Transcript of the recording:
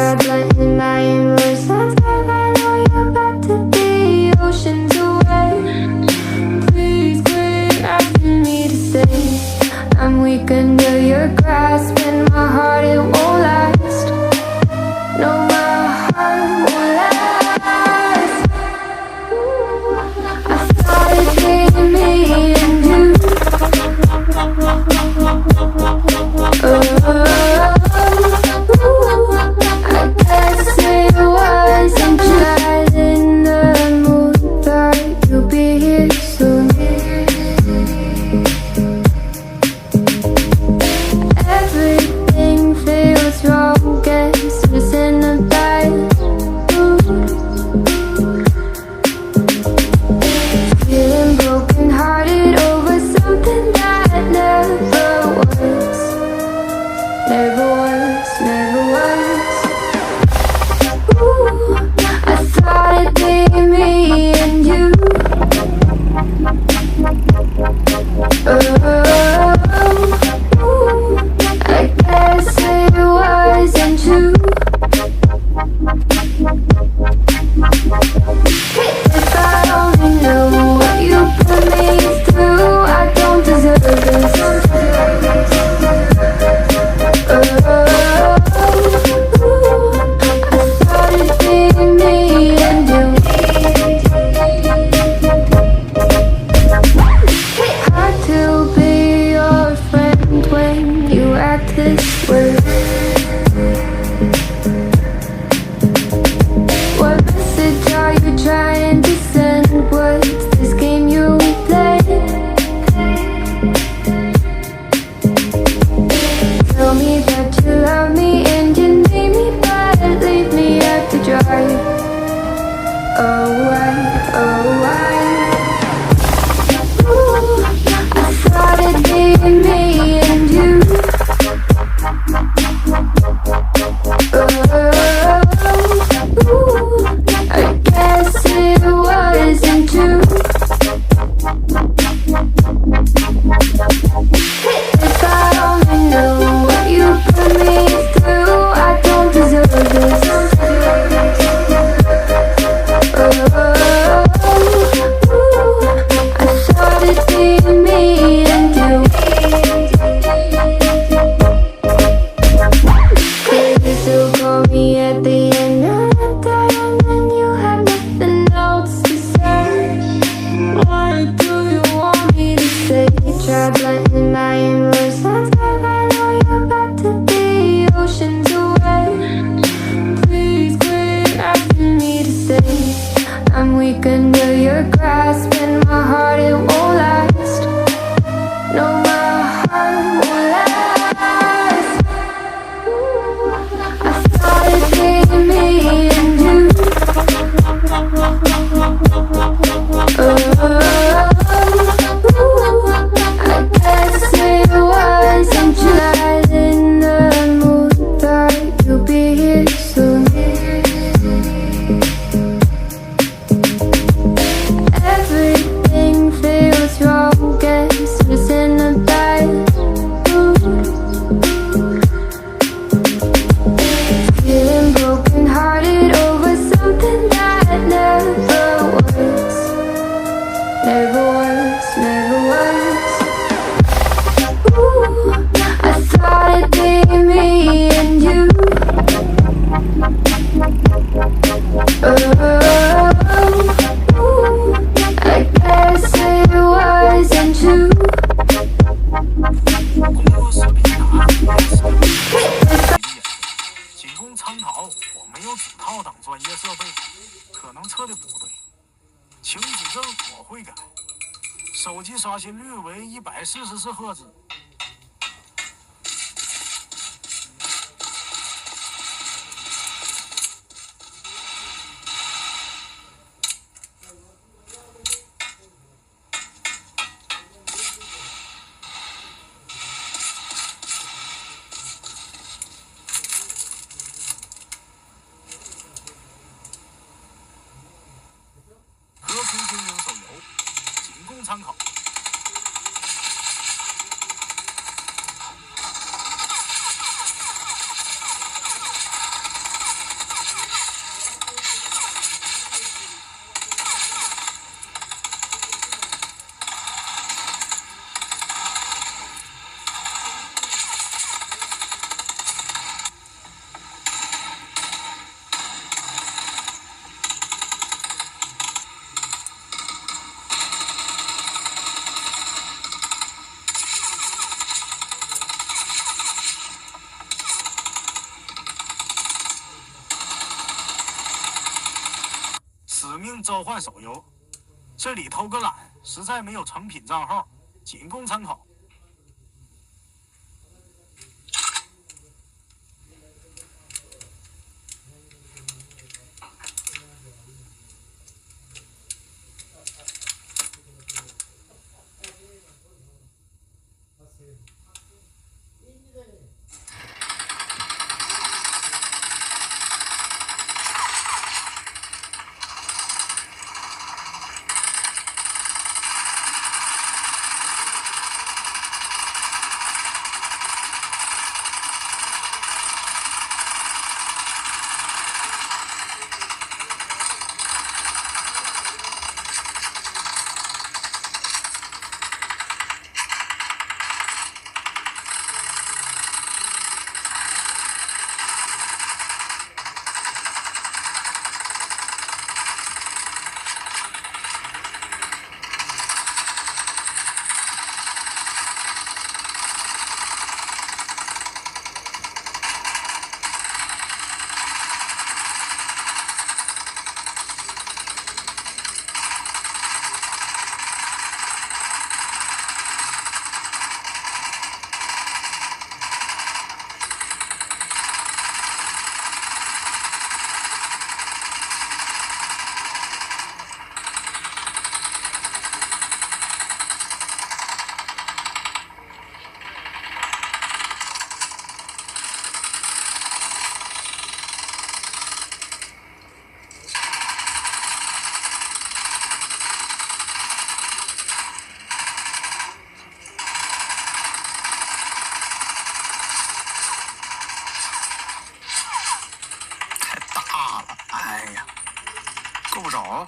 try blending my inwards. I know you're about to be oceans away. Please quit asking me to stay. I'm weak under your grasp, and my heart, it won't last. No, my heart won't last. I thought it'd be me and you. I guess it wasn't just in the mood. Thought you'd be here soon. Everything feels wrong, guess it's in a bad mood. Feeling broken hearted over something that never was. Never was, never was. Ooh, I thought it'd be me and you. Ooh, I guess it wasn't true. If I only knew what you put me through, I don't deserve this. I thought it'd be me and you. Hard to be your friend when you act this way. What message are you trying to send? What's this game you play? Tell me that you love me and you need me, but leave me out to dry. Oh, why? Ooh, I thought it'd be me and you. Ooh, I guess it wasn't true. If I only knew what you put me through, I don't deserve this. I thought it'd be me and you. Could you still call me at the end of the day, and then you have nothing else to say? What do you want me to say? Try blending my inwards. I know you're about to be oceans away. Please quit asking me to stay. I'm weak under your grasp, and my heart, it won't last. No, my heart won't last. I thought it'd be me and you. I guess it wasn't just in the mood. Thought you'd be here soon. Everything feels wrong, guess it's in a bad mood. Feeling broken hearted over something that never was. Never was, never was. Ooh, I thought it'd be me and you. Ooh, I guess it wasn't true. 仅供参考，我没有主套等专业设备，可能测的不对，请指正，我会改。手机刷新率为144赫兹。和平经营手游，仅供参考。名召唤手游，这里偷个懒，实在没有成品账号，仅供参考。够不着。